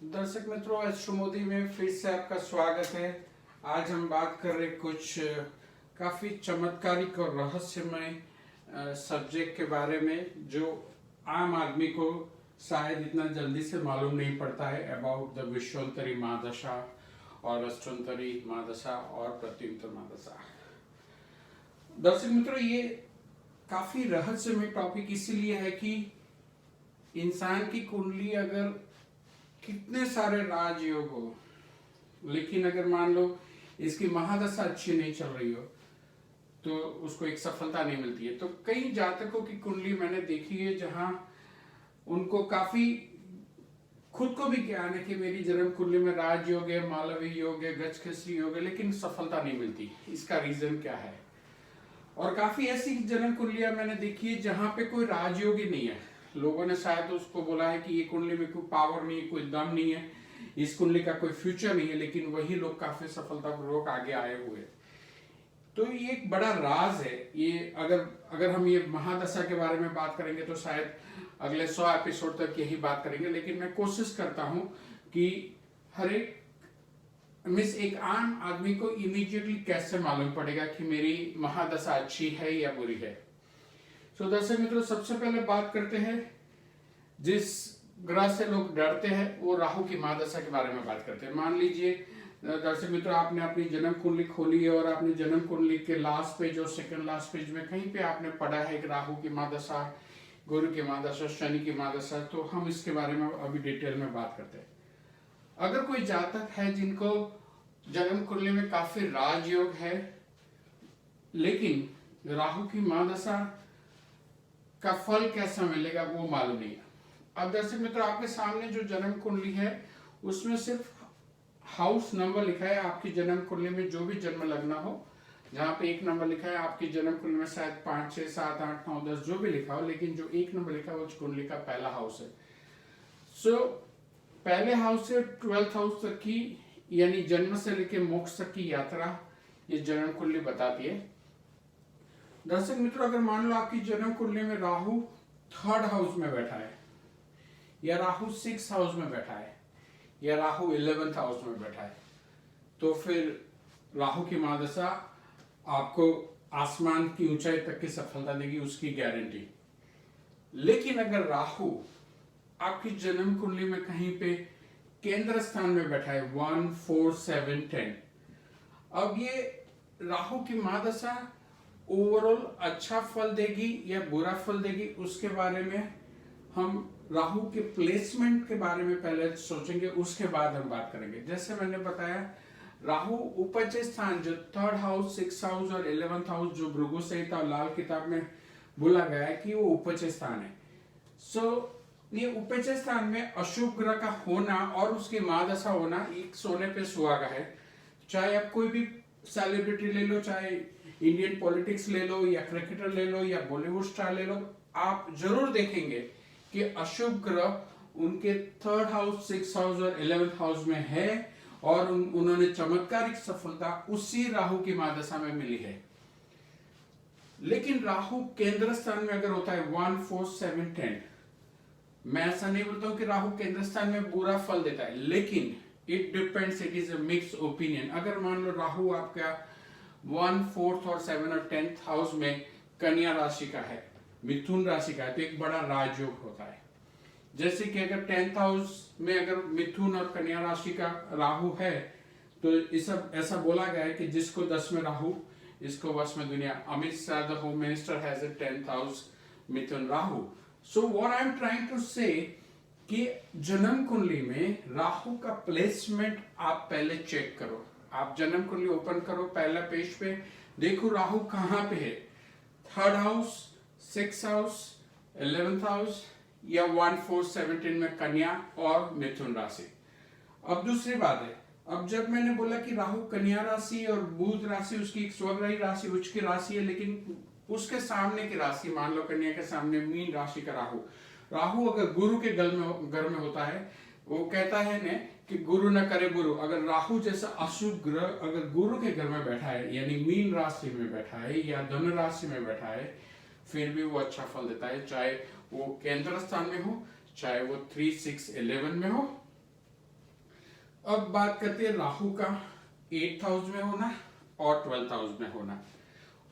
दर्शक मित्रों, एस्ट्रो मोदी में फिर से आपका स्वागत है। आज हम बात कर रहे कुछ काफी चमत्कारिक और रहस्यमय सब्जेक्ट के बारे में जो आम आदमी को शायद इतना जल्दी से मालूम नहीं पड़ता है, अबाउट द विश्वंतरी महादशा और अष्टोंतरी महादशा और प्रत्युंतर महादशा। दर्शक मित्रों, ये काफी रहस्यमय टॉपिक इसीलिए है कि इंसान की कुंडली अगर कितने सारे राजयोग हो, लेकिन अगर मान लो इसकी महादशा अच्छी नहीं चल रही हो तो उसको एक सफलता नहीं मिलती है। तो कई जातकों की कुंडली मैंने देखी है जहां उनको काफी खुद को भी ज्ञान है कि मेरी जन्म कुंडली में राजयोग है, मालवी योग है, गजकेसरी योग है, लेकिन सफलता नहीं मिलती। इसका रीजन क्या है? और काफी ऐसी जन्म कुंडलियां मैंने देखी है जहां पे कोई राजयोग ही नहीं है। लोगों ने शायद उसको बोला है कि ये कुंडली में कोई पावर नहीं है, कोई दम नहीं है, इस कुंडली का कोई फ्यूचर नहीं है, लेकिन वही लोग काफी सफलतापूर्वक आगे आए हुए। तो ये एक बड़ा राज है। ये अगर हम ये महादशा के बारे में बात करेंगे तो शायद अगले 100 एपिसोड तक यही बात करेंगे, लेकिन मैं कोशिश करता हूं कि हर एक आम आदमी को इमीडिएटली कैसे मालूम पड़ेगा कि मेरी महादशा अच्छी है या बुरी है। तो दर्शक मित्रों, सबसे पहले बात करते हैं जिस ग्रह से लोग डरते हैं, वो राहु की महादशा के बारे में बात करते हैं। मान लीजिए दर्शक मित्रों, आपने अपनी जन्म कुंडली खोली है और आपने जन्म कुंडली के लास्ट पेज और सेकंड लास्ट पेज में कहीं पे आपने पढ़ा है कि राहु की महादशा, गुरु की महादशा, शनि की महादशा। तो हम इसके बारे में अभी डिटेल में बात करते हैं। अगर कोई जातक है जिनको जन्म कुंडली में काफी राजयोग है, लेकिन राहु की महादशा का फल कैसा मिलेगा वो मालूम नहीं है। अब दर्शक मित्रों, आपके सामने जो जन्म कुंडली है उसमें सिर्फ हाउस नंबर लिखा है। आपकी जन्म कुंडली में जो भी जन्म लगना हो, जहां पे 1 नंबर लिखा है, आपकी जन्म कुंडली में शायद 5, 6, 7, 8, 9, 10 जो भी लिखा हो, लेकिन जो 1 नंबर लिखा है वो कुंडली का पहला हाउस है। सो पहले हाउस से 12th हाउस तक की, यानी जन्म से लेकर मोक्ष तक की यात्रा ये जन्म कुंडली बताती है। दर्शक मित्रों, अगर मान लो आपकी जन्म कुंडली में राहु 3rd हाउस में बैठा है, या राहु 6th हाउस में बैठा है, या राहु 11th हाउस में बैठा है, तो फिर राहु की महादशा आपको आसमान की ऊंचाई तक की सफलता देगी, उसकी गारंटी। लेकिन अगर राहु आपकी जन्म कुंडली में कहीं पे केंद्र स्थान में बैठा है 1, 4, 7, 10, अब ये राहु की महादशा ओवरऑल अच्छा फल देगी या बुरा फल देगी, उसके बारे में हम राहु के प्लेसमेंट के बारे में पहले सोचेंगे, उसके बाद हम बात करेंगे। जैसे मैंने बताया, राहु उपज स्थान जो 3rd हाउस, 6th हाउस और 11th हाउस जो भृगु संहिता और लाल किताब में बोला गया है कि वो उपज स्थान है। ये उपज स्थान में अशुभ ग्रह का होना और उसकी महादशा होना एक सोने पे सुहागा है। चाहे आप कोई भी सेलिब्रिटी ले लो, चाहे इंडियन पॉलिटिक्स ले लो, या क्रिकेटर ले लो, या बॉलीवुड स्टार ले लो, आप जरूर देखेंगे कि अशुभ ग्रह उनके 3rd हाउस, 6th हाउस और 11th हाउस में है, और उन्होंने चमत्कारिक सफलता उसी राहु की महादशा में मिली है। लेकिन राहु केंद्र स्थान में अगर होता है 1, 4, 7, 10, मैं ऐसा नहीं बोलता हूं कि राहु केंद्र स्थान में बुरा फल देता है, लेकिन it depends, it is a mix opinion. अगर मान लो राहु आपका 1, 4th और 7 और 10th हाउस में कन्या राशि का है, मिथुन राशि का है, तो एक बड़ा राजयोग होता है। जैसे कि अगर 10th हाउस में अगर मिथुन और कन्या राशि का राहु है, तो ऐसा बोला गया है कि जिसको 10 में राहु, इसको वश में दुनिया। Amit Shah the home minister has a 10th house Mithun Rahu. So what I am trying to say कि जन्म कुंडली में राहु का प्लेसमेंट आप पहले चेक करो। आप जन्म कुंडली ओपन करो, पहला पेज पे देखो राहु कहां पे है, 3rd house, 6th house, 11th house, या 1, 4, 17 में कन्या और मिथुन राशि। अब दूसरी बात है, अब जब मैंने बोला कि राहु कन्या राशि और बुध राशि उसकी एक स्वग्रही राशि, उच्च की राशि है, लेकिन उसके सामने की राशि, मान लो कन्या के सामने मीन राशि का राहु अगर गुरु के घर में होता है, वो कहता है ने कि गुरु न करे गुरु। अगर राहु जैसा अशुभ ग्रह अगर गुरु के घर में बैठा है, यानी मीन राशि में बैठा है या धनु राशि में बैठा है, फिर भी वो अच्छा फल देता है, चाहे वो केंद्र स्थान में हो, चाहे वो 3, 6, 11 में हो, अब बात करते हैं राहु का 8th हाउस में होना और 12th हाउस में होना,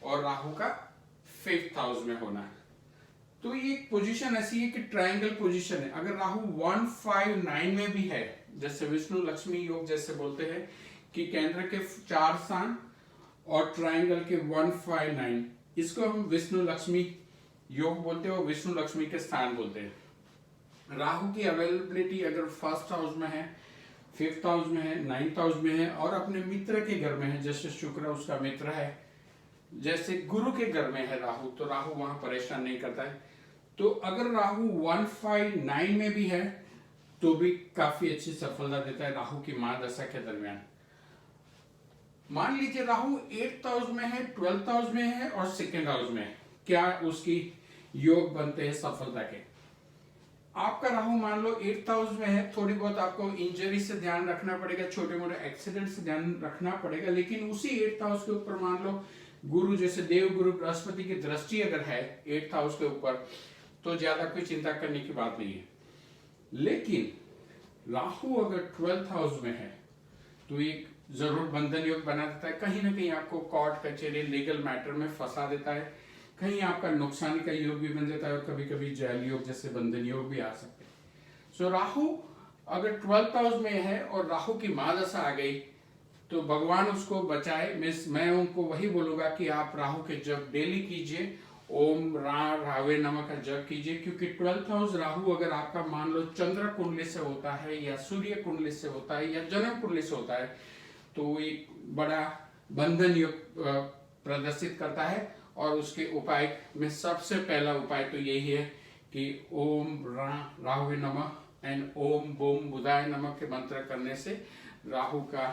और राहु का 5th हाउस में होना। तो ये एक पोजीशन ऐसी है कि ट्रायंगल पोजीशन है। अगर राहु 159 में भी है, जैसे विष्णु लक्ष्मी योग जैसे बोलते हैं कि केंद्र के 4 स्थान और ट्रायंगल के 159, इसको हम विष्णु लक्ष्मी योग बोलते हैं और विष्णु लक्ष्मी के स्थान बोलते हैं। राहु की अवेलेबिलिटी अगर 1st हाउस में है, 5th हाउस में है, 9th हाउस में है और अपने मित्र के घर में है, जैसे शुक्र उसका मित्र है, जैसे गुरु के घर में है राहु, तो राहु वहां परेशान नहीं करता है। तो अगर राहु 159 में भी है तो भी काफी अच्छी सफलता देता है राहु की महादशा के दरमियान। मान लीजिए राहु 8th हाउस में है, 12th हाउस में है और 2nd हाउस में है, क्या उसकी योग बनते हैं सफलता के। आपका राहु मान लो 8th हाउस में है, थोड़ी बहुत आपको इंजरी से ध्यान रखना पड़ेगा, छोटे मोटे एक्सीडेंट से ध्यान रखना पड़ेगा, लेकिन उसी 8th हाउस के ऊपर मान लो गुरु जैसे देव गुरु बृहस्पति की दृष्टि अगर है 8th हाउस के ऊपर, तो ज्यादा कोई चिंता करने की बात नहीं है। लेकिन राहु अगर 12th हाउस में है तो एक जरूर बंधन योग बना देता है, कहीं ना कहीं आपको कोर्ट कचहरी लीगल मैटर में फंसा देता है, कहीं आपका नुकसान का योग भी बन जाता है और कभी कभी जेल योग जैसे बंधन योग भी आ सकते हैं। सो राहु अगर 12th हाउस में है और राहु की महादशा आ गई तो भगवान उसको बचाए। मैं उनको वही बोलूंगा कि आप राहु के जप डेली कीजिए, ओम रावे नमः का जप कीजिए, क्योंकि 12th हाउस राहु अगर आपका मान लो चंद्र कुंडली से होता है या सूर्य कुंडली से होता है या जन्म कुंडली से होता है तो एक बड़ा बंधन योग प्रदर्शित करता है। और उसके उपाय में सबसे पहला उपाय तो यही है कि ओम राहु नमः एंड ओम बोम बुधाय नमः के मंत्र करने से राहु का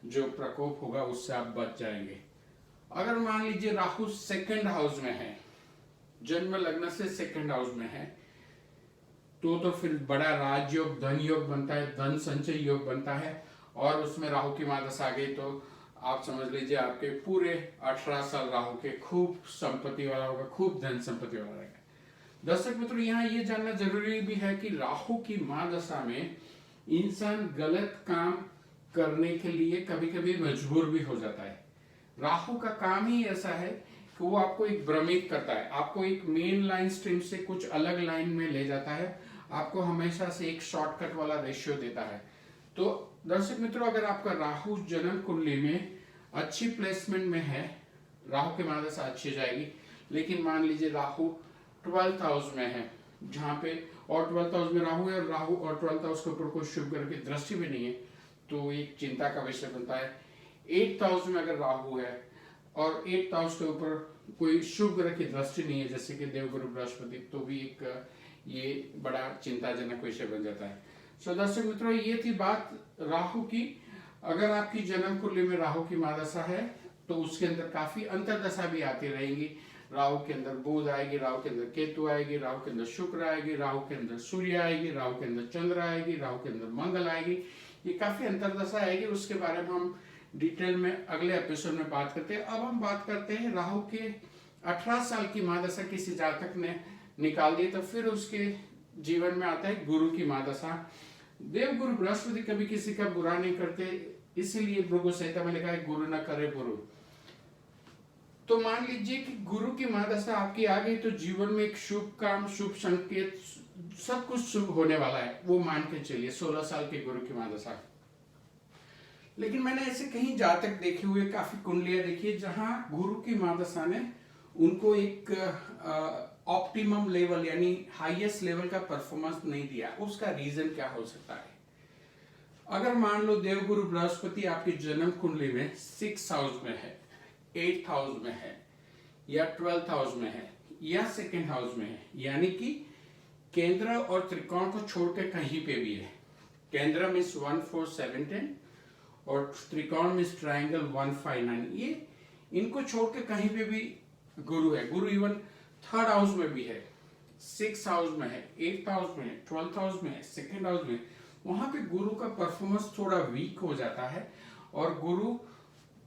जो प्रकोप होगा उससे आप बच जाएंगे। अगर मान लीजिए राहु 2nd हाउस में है, जन्म लग्न से 2nd हाउस में है, तो फिर बड़ा राजयोग धन योग बनता है, धन संचय योग बनता है, और उसमें राहु की महादशा आ गई तो आप समझ लीजिए आपके पूरे 18 साल राहु के खूब संपत्ति वाला होगा, खूब धन संपत्ति वाला रहेगा। दर्शक मित्रों, यहाँ ये जानना जरूरी भी है कि राहु की महादशा में इंसान गलत काम करने के लिए कभी कभी मजबूर भी हो जाता है। राहु का काम ही ऐसा है कि वो आपको एक भ्रमित करता है, आपको एक मेन लाइन स्ट्रीम से कुछ अलग लाइन में ले जाता है, आपको हमेशा से एक शॉर्टकट वाला रेशियो देता है। तो दर्शक मित्रों, अगर आपका राहु जन्म कुंडली में अच्छी प्लेसमेंट में है, राहु की महादशा अच्छी जाएगी। लेकिन मान लीजिए राहु 12th हाउस में है, जहां पे और 12th हाउस में राहु है और राहु और 12th हाउस के ऊपर कोई शुभ ग्रह की दृष्टि भी नहीं है, तो एक चिंता का विषय बनता है। 8th हाउस में अगर राहु है और 8th हाउस के ऊपर कोई शुभ ग्रह की दृष्टि नहीं है, जैसे कि देवगुरु बृहस्पति, तो भी एक ये बड़ा चिंताजनक विषय बन जाता है। सो दर्शक मित्रों, ये थी बात राहु की। अगर आपकी जन्म कुंडली में राहु की महादशा है तो उसके अंदर काफी अंतरदशा भी आती रहेंगी। राहु के अंदर बुध आएगी, राहु के अंदर केतु आएगी, राहु के अंदर शुक्र आएगी, राहु के अंदर सूर्य आएगी, राहु के अंदर चंद्र आएगी, राहु के अंदर मंगल आएगी। ये काफी अंतरदशा आएगी, उसके बारे में हम डिटेल में अगले एपिसोड में बात करते हैं। अब हम बात करते हैं राहु के 18 साल की महादशा किसी जातक ने निकाल दी तो फिर उसके जीवन में आता है गुरु की महादशा। देव गुरु बृहस्पति कभी किसी का बुरा नहीं करते, इसीलिए भृगु संहिता में लिखा है गुरु न करे गुरु। तो मान लीजिए कि गुरु की महादशा आपकी आ गई तो जीवन में एक शुभ काम, शुभ संकेत, सब कुछ शुभ होने वाला है, वो मान के चलिए 16 साल के गुरु की महादशा। लेकिन मैंने ऐसे कहीं जातक देखे हुए, काफी कुंडलियां देखी है जहां गुरु की महादशा ने उनको एक ऑप्टिमम लेवल यानी हाईएस्ट लेवल का परफॉर्मेंस नहीं दिया। उसका रीजन क्या हो सकता है? अगर मान लो देवगुरु बृहस्पति आपकी जन्म कुंडली में 6th हाउस में है, 8th हाउस में है या 12th हाउस में है या 2nd हाउस में है, यानी कि केंद्र और त्रिकोण को छोड़कर कहीं पे भी है। केंद्र में 1 4 7 10 और त्रिकोण में ट्रायंगल 1 5 9, ये इनको छोड़कर कहीं पे भी गुरु है। गुरु इवन 3rd हाउस में भी है, 6th हाउस में है, 8th हाउस में है, 12th हाउस में है, 2nd हाउस में, वहां पे गुरु का परफॉर्मेंस थोड़ा वीक हो जाता है। और गुरु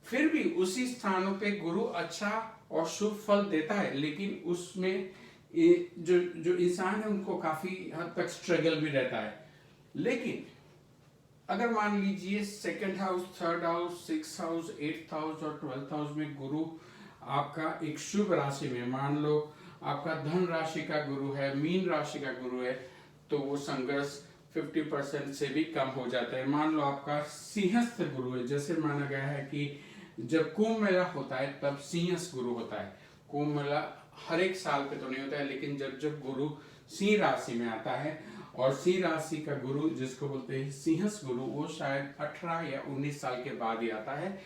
फिर भी उसी स्थानों पे गुरु अच्छा और शुभ फल देता है, लेकिन उसमें जो इंसान है उनको काफी हद तक स्ट्रगल भी रहता है। लेकिन अगर मान लीजिए second house, third house, six house, eighth house और 12th हाउस में गुरु आपका एक शुभ राशि में, मान लो आपका धन राशि का गुरु है, मीन राशि का गुरु है, तो वो संघर्ष 50% से भी कम हो जाता है। मान लो आपका सिंहस्थ गुरु है, जैसे माना गया है कि जब कुंभ मेला होता है तब सिंहस्थ गुरु होता है। कुंभ मेला हर एक साल पे तो नहीं होता है, लेकिन जब जब गुरु सिंह राशि में आता है, और सिंह राशि का गुरु जिसको बोलते हैं सिंहस्थ गुरु, वो शायद 18 या 19 साल के बाद ही आता है,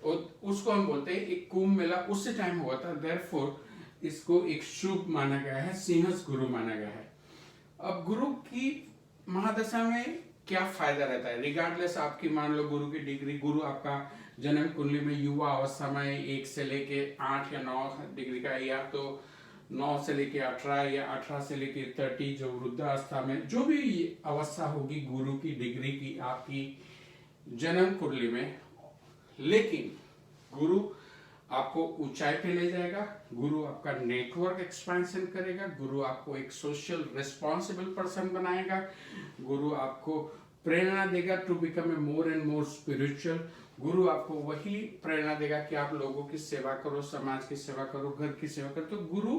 और उसको हम बोलते हैं एक कुंभ मेला उस टाइम हुआ था, देयरफॉर इसको एक शुभ माना गया है, सिंहस्थ गुरु माना गया है। अब गुरु की महादशा में क्या फायदा रहता है, रिगार्डलेस आपकी मान लो गुरु की डिग्री, गुरु आपका जन्म कुंडली में युवा अवस्था में 1 से लेके 8 या 9 डिग्री का, या तो 9 से लेके 18 या 18 से लेके 30, जो वृद्धावस्था में जो भी अवस्था होगी गुरु की डिग्री की आपकी जन्म कुंडली में, लेकिन गुरु आपको ऊंचाई पे ले जाएगा, गुरु आपका नेटवर्क एक्सपेंशन करेगा, गुरु आपको एक सोशल रिस्पॉन्सिबल पर्सन बनाएगा, गुरु आपको प्रेरणा देगा to become a more and more spiritual. गुरु आपको वही प्रेरणा देगा कि आप लोगों की सेवा करो, समाज की सेवा करो, घर की सेवा करो। तो गुरु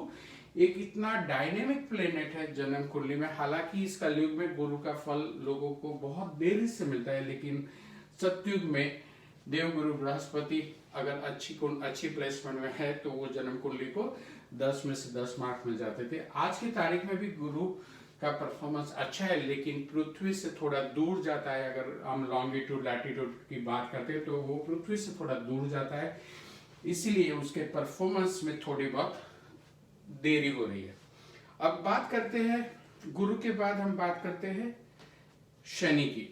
एक इतना डायनेमिक प्लेनेट है जन्म कुंडली में। हालांकि इस कलयुग में गुरु का फल लोगों को बहुत देरी से मिलता है, लेकिन सतयुग में देवगुरु बृहस्पति अगर अच्छी प्लेसमेंट में है तो वो जन्म कुंडली को 10 में से 10 मार्क मिल जाते थे। आज की तारीख में भी गुरु का परफॉर्मेंस अच्छा है, लेकिन पृथ्वी से थोड़ा दूर जाता है। अगर हम लॉन्गिट्यूड लैटिट्यूड की बात करते हैं तो वो पृथ्वी से थोड़ा दूर जाता है, इसीलिए उसके परफॉर्मेंस में थोड़ी बहुत देरी हो रही है। अब बात करते हैं गुरु के बाद हम बात करते हैं शनि की।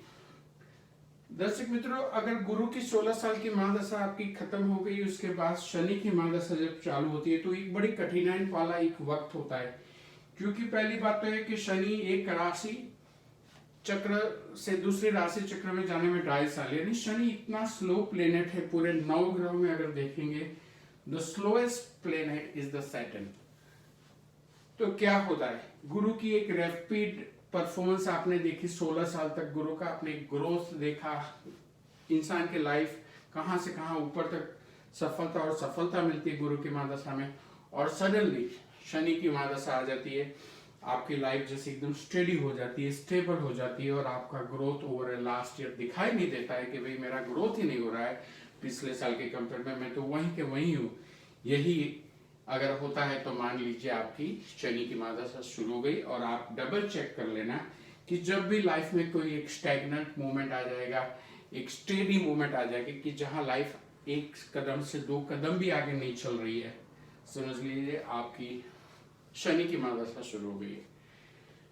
दर्शक मित्रों, अगर गुरु की 16 साल की महादशा आपकी खत्म हो गई, उसके बाद शनि की महादशा जब चालू होती है तो एक बड़ी कठिनाई वाला एक वक्त होता है। क्योंकि पहली बात तो है कि शनि एक राशि चक्र से दूसरी राशि चक्र में जाने में 2.5 साल, यानी शनि इतना स्लो प्लेनेट है। पूरे 9 ग्रहों में अगर देखेंगे the slowest planet is the Saturn. तो क्या होता है, गुरु की एक रैपिड परफॉर्मेंस आपने देखी 16 साल तक, गुरु का आपने ग्रोथ देखा, इंसान की लाइफ कहां से कहां ऊपर तक सफलता और सफलता मिलती है गुरु की महादशा में। और सडनली शनि की महादशा आ जाती है, आपकी लाइफ जैसे एकदम स्टेडी हो जाती है, स्टेबल हो जाती है, और आपका ग्रोथ ओवर लास्ट ईयर दिखाई नहीं देता है कि भाई मेरा ग्रोथ ही नहीं हो रहा है पिछले साल के कंपेयर में, मैं तो वहीं के वहीं हूँ। यही अगर होता है तो मान लीजिए आपकी शनि की महादशा शुरू हो गई। और आप डबल चेक कर लेना कि जब भी लाइफ में कोई एक स्टैग्नेंट मूवमेंट आ जाएगा, एक स्टेडी मूवमेंट आ जाएगी कि जहां लाइफ एक कदम से 2 कदम भी आगे नहीं चल रही है, समझ लीजिए आपकी शनि की महादशा शुरू हो गई है।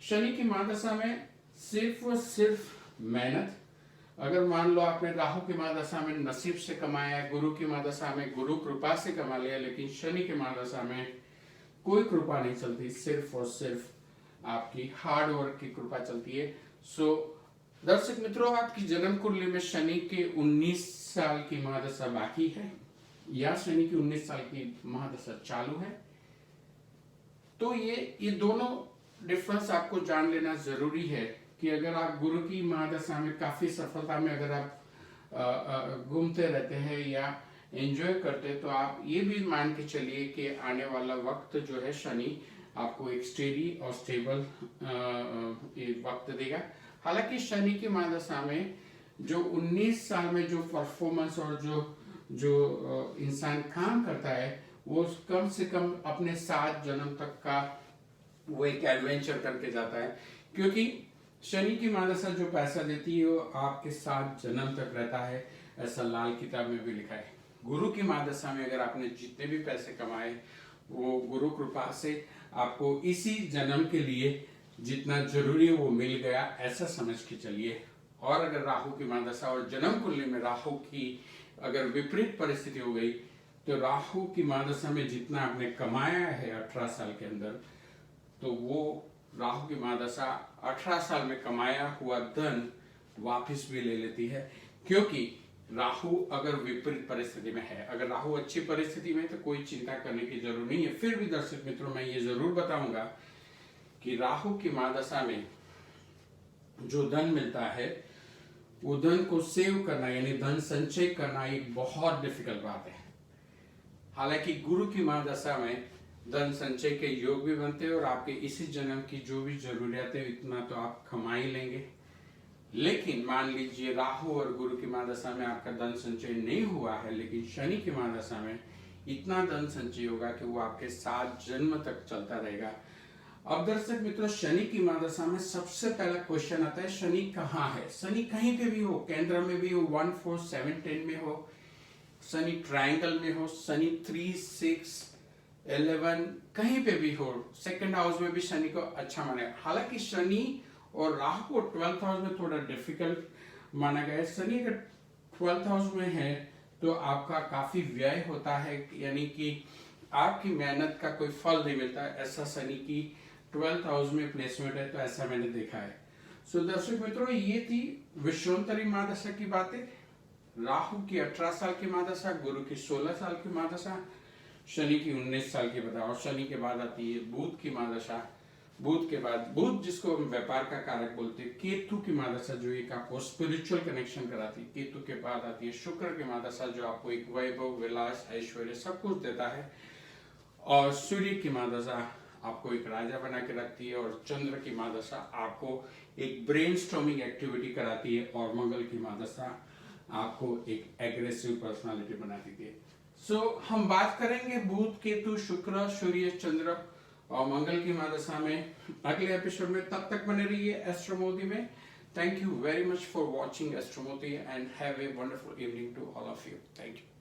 शनि की महादशा में सिर्फ और सिर्फ मेहनत। अगर मान लो आपने राहु की महादशा में नसीब से कमाया, गुरु की महादशा में गुरु कृपा से कमा लिया, लेकिन शनि की महादशा में कोई कृपा नहीं चलती, सिर्फ और सिर्फ आपकी हार्ड वर्क की कृपा चलती है। सो दर्शक मित्रों, आपकी जन्म कुंडली में शनि के 19 साल की महादशा बाकी है या शनि की 19 साल की महादशा चालू है, तो ये दोनों डिफरेंस आपको जान लेना जरूरी है कि अगर आप गुरु की महादशा में काफी सफलता में अगर आप घूमते रहते हैं या एंजॉय करते हैं, तो आप ये भी मान के चलिए कि आने वाला वक्त जो है शनि आपको एक स्टेडी और स्टेबल वक्त देगा। हालांकि शनि की महादशा में जो 19 साल में जो परफॉर्मेंस और जो इंसान काम करता है वो कम से कम अपने 7 जन्म तक का वो एक एडवेंचर करके जाता है। क्योंकि शनि की महादशा जो पैसा देती है वो आपके 7 जन्म तक रहता है, ऐसा लाल किताब में भी लिखा है। गुरु की महादशा में अगर आपने जितने भी पैसे कमाए वो गुरु कृपा से आपको इसी जन्म के लिए जितना जरूरी है वो मिल गया, ऐसा समझ के चलिए। और अगर राहु की महादशा और जन्म कुंडली में राहु की अगर विपरीत परिस्थिति हो गई तो राहु की महादशा में जितना आपने कमाया है 18 साल के अंदर, तो वो राहु की महादशा 18 साल में कमाया हुआ धन वापस भी ले लेती है। क्योंकि राहु अगर विपरीत परिस्थिति में है, अगर राहु अच्छी परिस्थिति में तो कोई चिंता करने की जरूरत नहीं है। फिर भी दर्शक मित्रों, मैं ये जरूर बताऊंगा कि राहु की महादशा में जो धन मिलता है वो धन को सेव करना यानी धन संचय करना एक बहुत डिफिकल्ट बात है। हालांकि गुरु की महादशा में धन संचय के योग भी बनते हैं और आपके इसी जन्म की जो भी जरूरियात है इतना तो आप कमा ही लेंगे। लेकिन मान लीजिए राहु और गुरु की महादशा में आपका धन संचय नहीं हुआ है, लेकिन शनि की महादशा में इतना धन संचय होगा कि वो आपके 7 जन्म तक चलता रहेगा। अब दर्शक मित्रों, शनि की महादशा में सबसे पहला क्वेश्चन आता है शनि कहाँ है। शनि कहीं पे भी हो, केंद्र में भी हो, 1, 4, 7, 10 में हो, शनि ट्रायंगल में हो, शनि 3, 6, 11 कहीं पे भी हो, सेकंड हाउस में भी शनि को अच्छा माने। हालांकि शनि और राहु को 12th हाउस में थोड़ा डिफिकल्ट माना गया है। शनि अगर 12th हाउस में है तो आपका काफी व्यय होता है, यानी कि आपकी मेहनत का कोई फल नहीं मिलता है। ऐसा शनि की 12th हाउस में प्लेसमेंट है, तो ऐसा मैंने देखा है। सो दर्शक मित्रों, ये थी विश्वोत्तरी महादशा की बातें। राहु की 18 साल की महादशा, गुरु की 16 साल की महादशा, शनि की 19 साल की बता। और शनि के बाद आती है बुध की महादशा। बुध के बाद बुध जिसको हम व्यापार का कारक बोलते हैं, केतु की महादशा जो एक आपको स्पिरिचुअल कनेक्शन कराती है। केतु के बाद आती है शुक्र की महादशा जो आपको एक वैभव, विलास, ऐश्वर्य सब कुछ देता है। और सूर्य की महादशा आपको एक राजा बना के रखती है। और चंद्र की महादशा आपको एक ब्रेनस्टॉर्मिंग एक्टिविटी कराती है। और मंगल की महादशा आपको एक एग्रेसिव पर्सनालिटी बना देती है। सो हम बात करेंगे बुध, केतु, शुक्र, सूर्य, चंद्र और मंगल की महादशा में अगले एपिसोड में। तब तक बने रहिए एस्ट्रो मोदी में। Thank you very much for watching astro Modi and have a wonderful evening to all of you. Thank you.